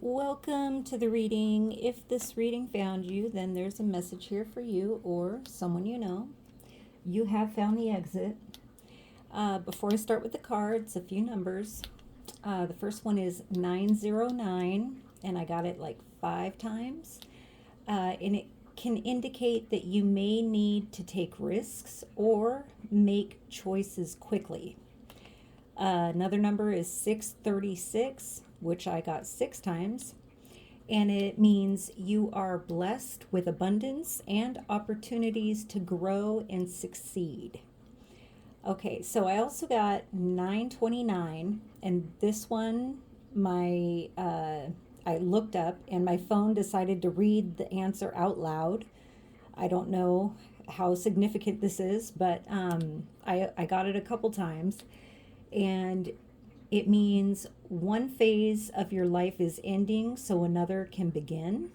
Welcome to the reading. If this reading found you, then there's a message here for you or someone you know. You have found the exit. Before I start with the cards, a few numbers. The first one is 909, and I got it like 5 times. And it can indicate that you may need to take risks or make choices quickly. Another number is 636, which I got 6 times, and it means you are blessed with abundance and opportunities to grow and succeed. Okay, so I also got 929, and this one, I looked up, and my phone decided to read the answer out loud. I don't know how significant this is, but I got it a couple times, and it means one phase of your life is ending so another can begin.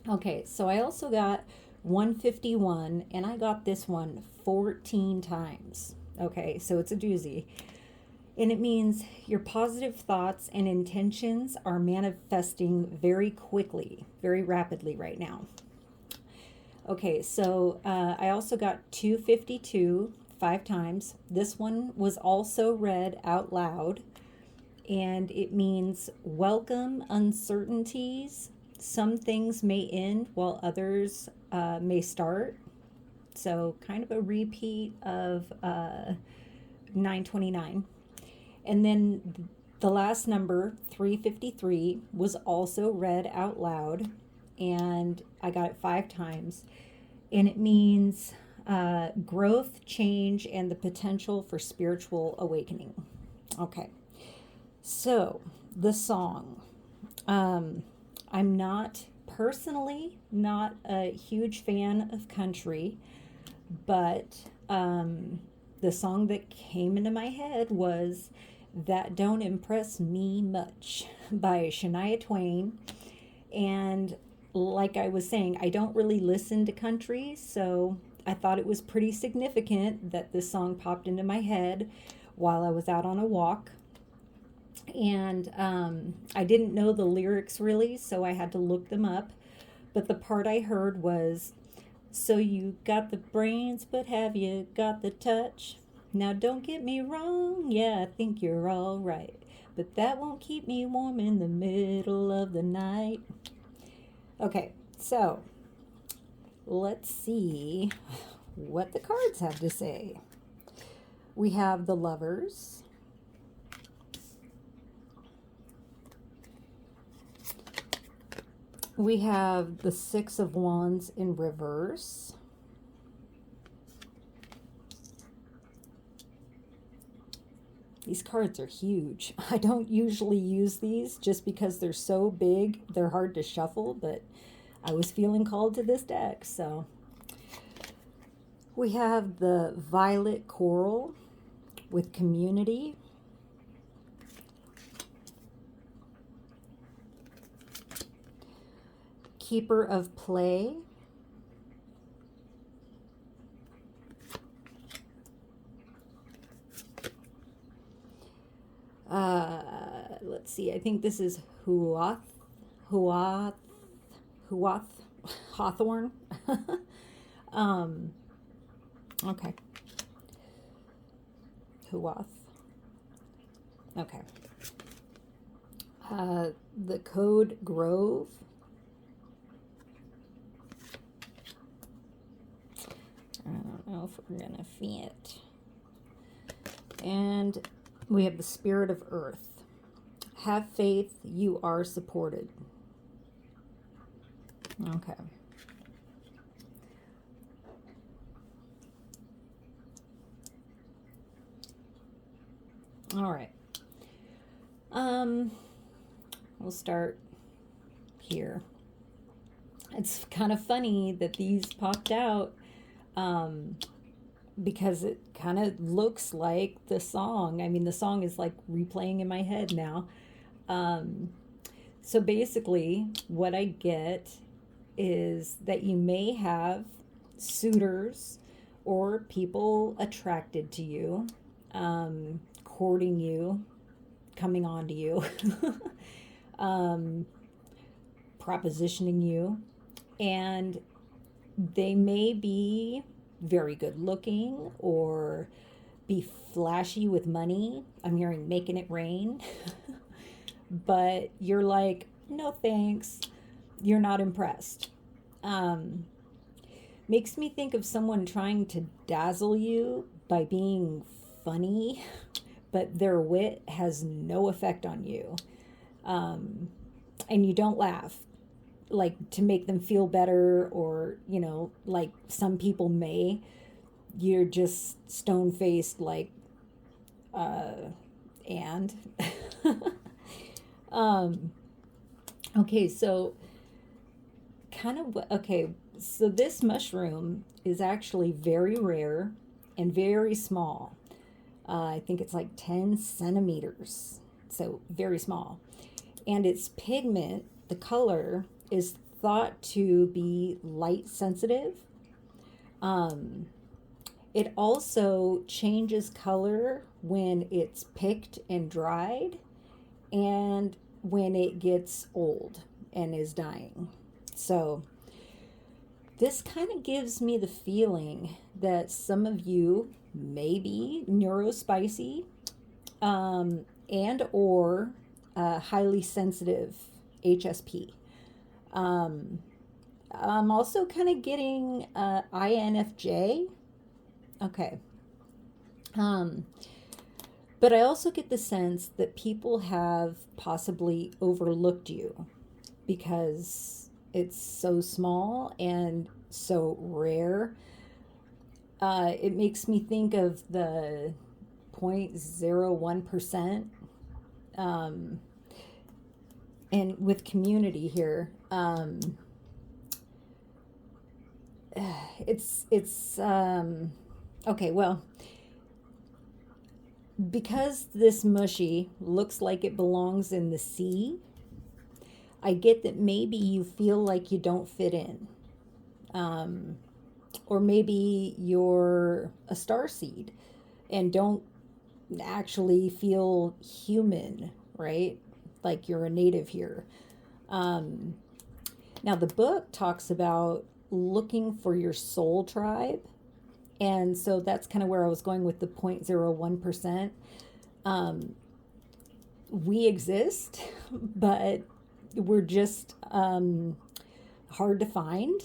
Okay, so I also got 151, and I got this one 14 times. Okay, so it's a doozy. And it means your positive thoughts and intentions are manifesting very quickly, very rapidly right now. Okay, so I also got 252 5 times. This one was also read out loud, and it means welcome uncertainties. Some things may end while others may start. So, kind of a repeat of 929. And then the last number, 353, was also read out loud, and I got it 5 times. And it means growth, change, and the potential for spiritual awakening. Okay, so the song. I'm not personally not a huge fan of country, but the song that came into my head was That Don't Impress Me Much by Shania Twain. And like I was saying, I don't really listen to country, so I thought it was pretty significant that this song popped into my head while I was out on a walk. And I didn't know the lyrics really, so I had to look them up. But the part I heard was, so you got the brains, but have you got the touch? Now don't get me wrong, yeah, I think you're all right. But that won't keep me warm in the middle of the night. Okay, so let's see what the cards have to say. We have the Lovers. We have the Six of Wands in reverse. These cards are huge. I don't usually use these just because they're so big. They're hard to shuffle, but I was feeling called to this deck, so. We have the Violet Coral with Community. Keeper of Play. Let's see, I think this is Hawthorne. Okay. Huath. Okay. The Code Grove. I don't know if we're gonna fit. And we have the Spirit of Earth. Have faith, you are supported. Okay. All right. We'll start here. It's kind of funny that these popped out because it kind of looks like the song. I mean, the song is like replaying in my head now. So basically, what I get is that you may have suitors or people attracted to you, courting you, coming on to you. um, propositioning you, and they may be very good looking or be flashy with money. I'm hearing making it rain. But you're like, no thanks. You're not impressed. Um, Makes me think of someone trying to dazzle you by being funny, but their wit has no effect on you. Um, and you don't laugh, like to make them feel better, or, like some people may. You're just stone faced, like, uh, and. um, okay, so okay, so this mushroom is actually very rare and very small. I think it's like 10 centimeters, so very small. And its pigment, the color, is thought to be light sensitive. Um, it also changes color when it's picked and dried, and when it gets old and is dying. So this kind of gives me the feeling that some of you may be neurospicy, and or highly sensitive HSP. Um, I'm also kind of getting INFJ. Okay. Um, but I also get the sense that people have possibly overlooked you because it's so small and so rare. It makes me think of the 0.01%. And with community here, it's okay, well, because this mushy looks like it belongs in the sea, I get that maybe you feel like you don't fit in. Or maybe you're a star seed and don't actually feel human, right? Like you're a native here. Now, the book talks about looking for your soul tribe. And so that's kind of where I was going with the 0.01%. We exist, but we're just hard to find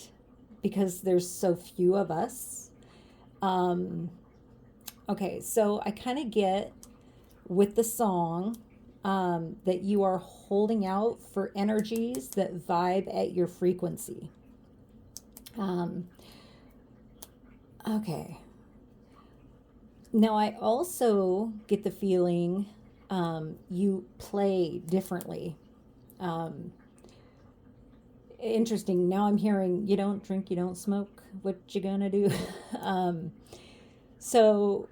because there's so few of us. Okay, so I kind of get with the song that you are holding out for energies that vibe at your frequency. Okay. Now, I also get the feeling you play differently. Interesting. Now I'm hearing you don't drink, you don't smoke. What you gonna do? So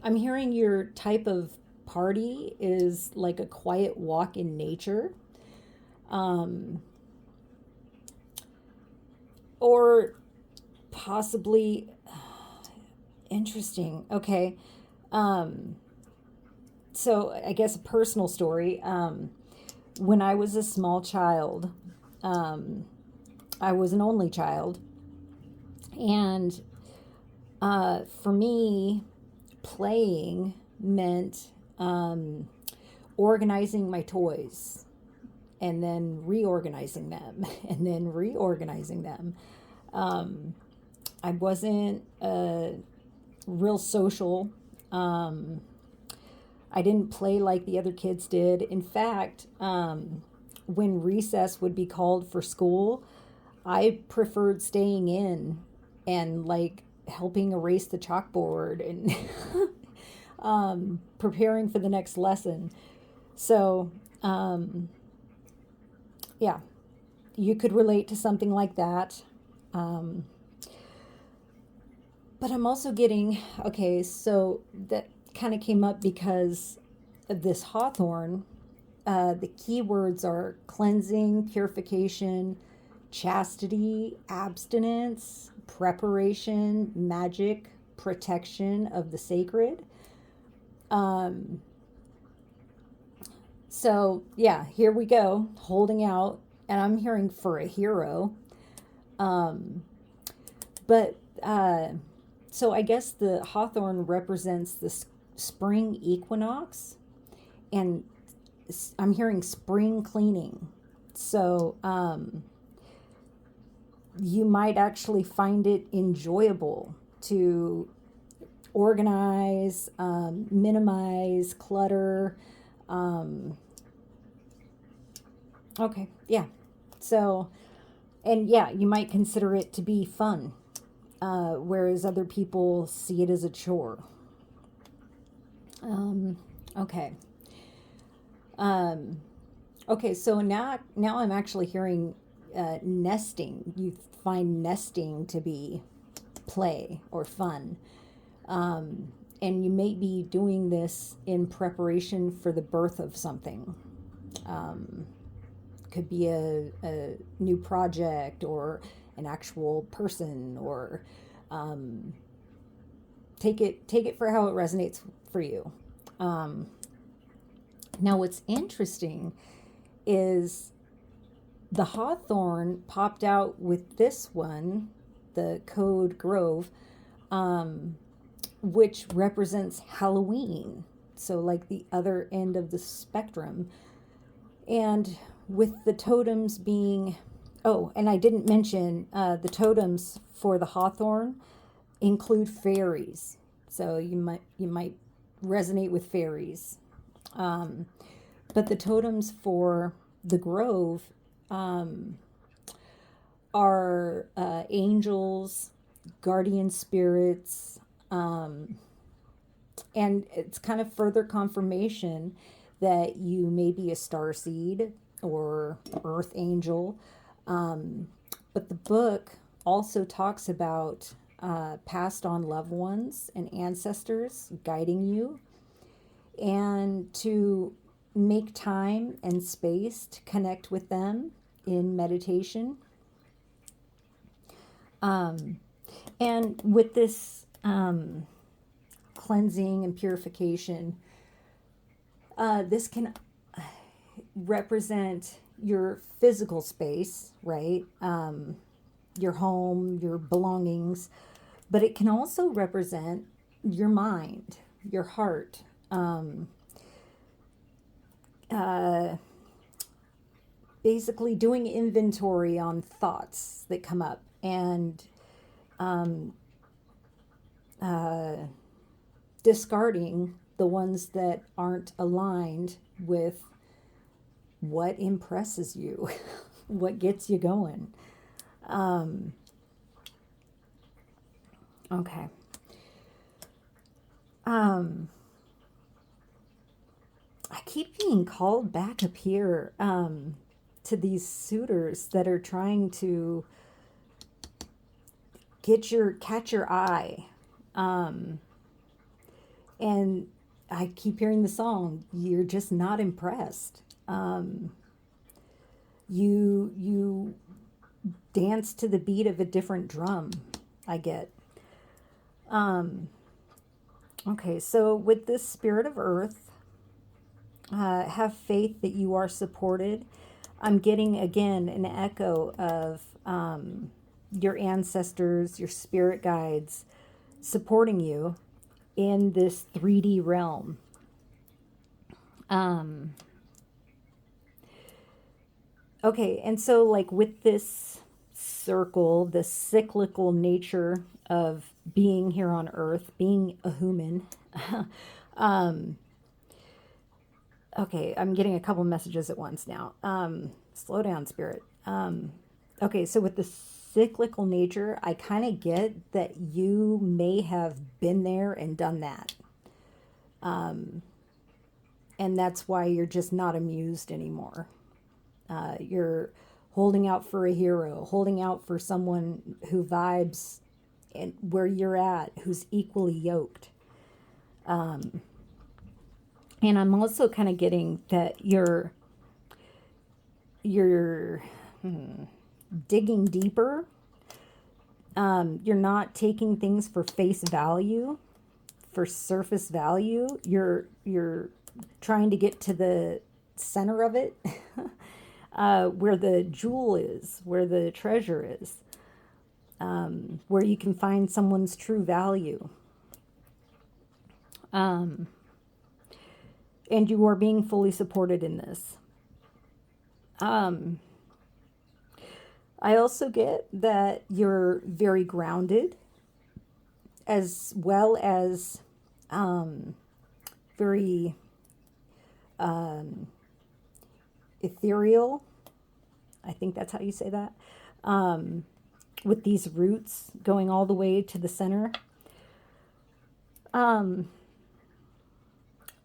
I'm hearing your type of party is like a quiet walk in nature. Or possibly interesting. Okay. So I guess a personal story. When I was a small child, I was an only child. And for me, playing meant organizing my toys and then reorganizing them and then reorganizing them. I wasn't real social. I didn't play like the other kids did. In fact, when recess would be called for school, I preferred staying in and like helping erase the chalkboard and preparing for the next lesson. So, yeah, you could relate to something like that. But I'm also getting, okay, so that kind of came up because of this hawthorn. The keywords are cleansing, purification, chastity, abstinence, preparation, magic, protection of the sacred. So yeah, here we go, holding out, and I'm hearing for a hero. Um, but so I guess the hawthorn represents the spring equinox, and I'm hearing spring cleaning. So you might actually find it enjoyable to organize, minimize clutter. Um, okay, yeah. So, and yeah, you might consider it to be fun, whereas other people see it as a chore. Um, okay. Um, okay, so now I'm actually hearing nesting. You find nesting to be play or fun. And you may be doing this in preparation for the birth of something. Um, could be a new project or an actual person, or um, take it for how it resonates for you. Um, Now, what's interesting is the hawthorn popped out with this one, the Code Grove, um, which represents Halloween. So, like the other end of the spectrum. And with the totems being, oh, and I didn't mention the totems for the hawthorn include fairies. So you might resonate with fairies. Um, but the totems for the grove um, are angels, guardian spirits, um, and it's kind of further confirmation that you may be a star seed or earth angel. Um, but the book also talks about passed on loved ones and ancestors guiding you, and to make time and space to connect with them in meditation. Um, and with this cleansing and purification, this can represent your physical space, right? Your home, your belongings, but it can also represent your mind, your heart. Uh, Basically, doing inventory on thoughts that come up, and um, uh, discarding the ones that aren't aligned with what impresses you, what gets you going. Um, okay. Um, I keep being called back up here to these suitors that are trying to catch your eye. Um, and I keep hearing the song, "You're just not impressed." You dance to the beat of a different drum. I get. Um, okay, so with this spirit of earth, have faith that you are supported. I'm getting again an echo of your ancestors, your spirit guides supporting you in this 3D realm. Um, okay, and so, like, with this circle, the cyclical nature of being here on Earth, being a human, um, okay, I'm getting a couple messages at once now. Slow down, spirit. Okay, so with the cyclical nature, I kind of get that you may have been there and done that. And that's why you're just not amused anymore. You're holding out for a hero, holding out for someone who vibes and where you're at, who's equally yoked. And I'm also kind of getting that you're digging deeper. You're not taking things for face value, for surface value. You're trying to get to the center of it, where the jewel is, where the treasure is, where you can find someone's true value. And you are being fully supported in this. I also get that you're very grounded, as well as very ethereal. I think that's how you say that. With these roots going all the way to the center.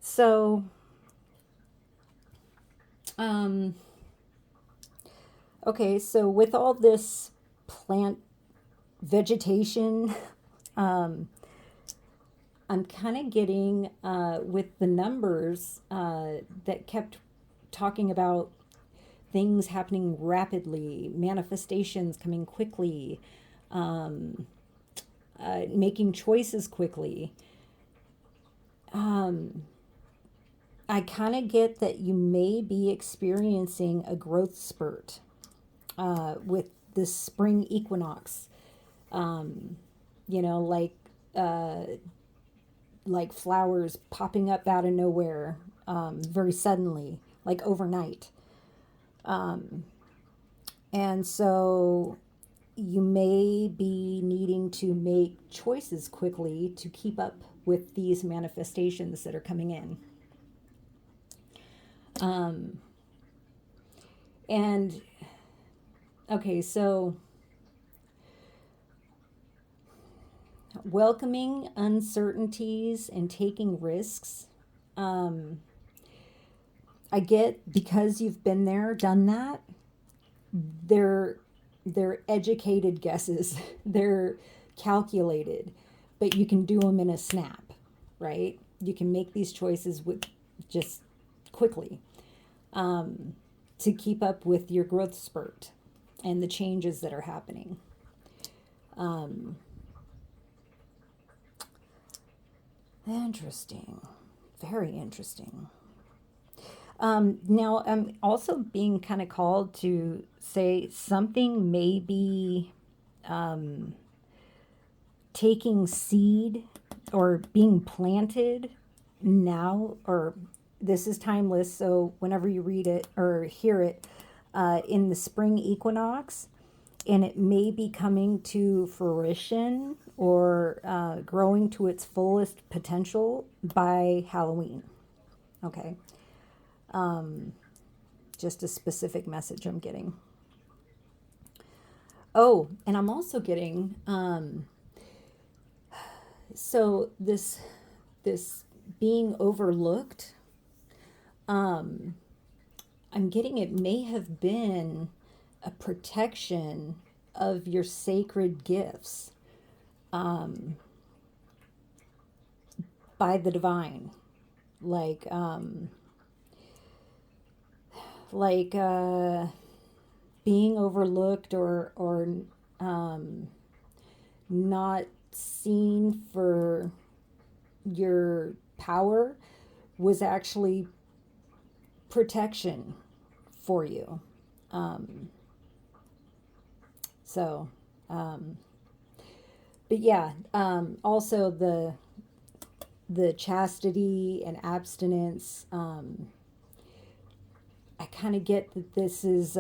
So, okay, so with all this plant vegetation, I'm kind of getting with the numbers that kept talking about things happening rapidly, manifestations coming quickly, making choices quickly. I kind of get that you may be experiencing a growth spurt with this spring equinox. You know, like flowers popping up out of nowhere, very suddenly, like overnight. And so you may be needing to make choices quickly to keep up with these manifestations that are coming in. And okay, so welcoming uncertainties and taking risks. I get, because you've been there, done that, they're educated guesses. They're calculated, but you can do them in a snap, right? You can make these choices with just quickly to keep up with your growth spurt and the changes that are happening. Interesting. Very interesting. Now, I'm also being kind of called to say something may be taking seed or being planted now, or this is timeless, so whenever you read it or hear it, in the spring equinox, and it may be coming to fruition or growing to its fullest potential by Halloween. Okay. Just a specific message I'm getting. Oh, and I'm also getting, so this being overlooked, I'm getting it may have been a protection of your sacred gifts by the divine, like being overlooked or not seen for your power was actually protection for you. But yeah, also the chastity and abstinence. I kind of get that this is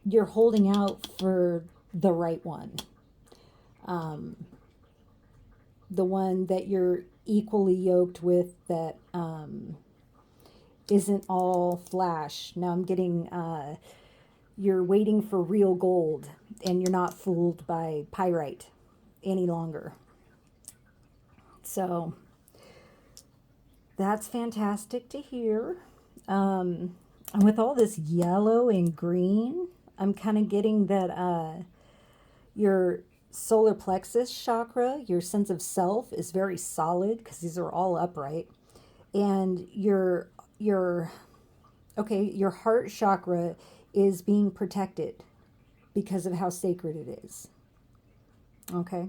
you're holding out for the right one, the one that you're equally yoked with, that isn't all flash. Now I'm getting you're waiting for real gold, and you're not fooled by pyrite any longer. So that's fantastic to hear. And with all this yellow and green, I'm kind of getting that your solar plexus chakra, your sense of self, is very solid because these are all upright, and your heart chakra is being protected because of how sacred it is. Okay.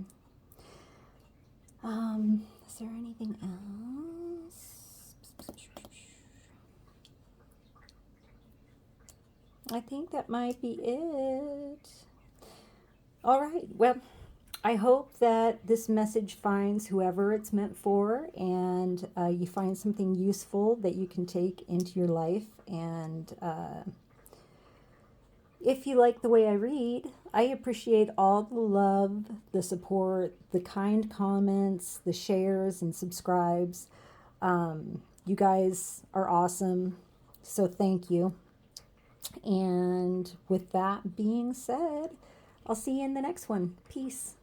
Is there anything else? I think that might be it. All right. Well, I hope that this message finds whoever it's meant for, and you find something useful that you can take into your life. And if you like the way I read, I appreciate all the love, the support, the kind comments, the shares and subscribes. You guys are awesome. So thank you. And with that being said, I'll see you in the next one. Peace.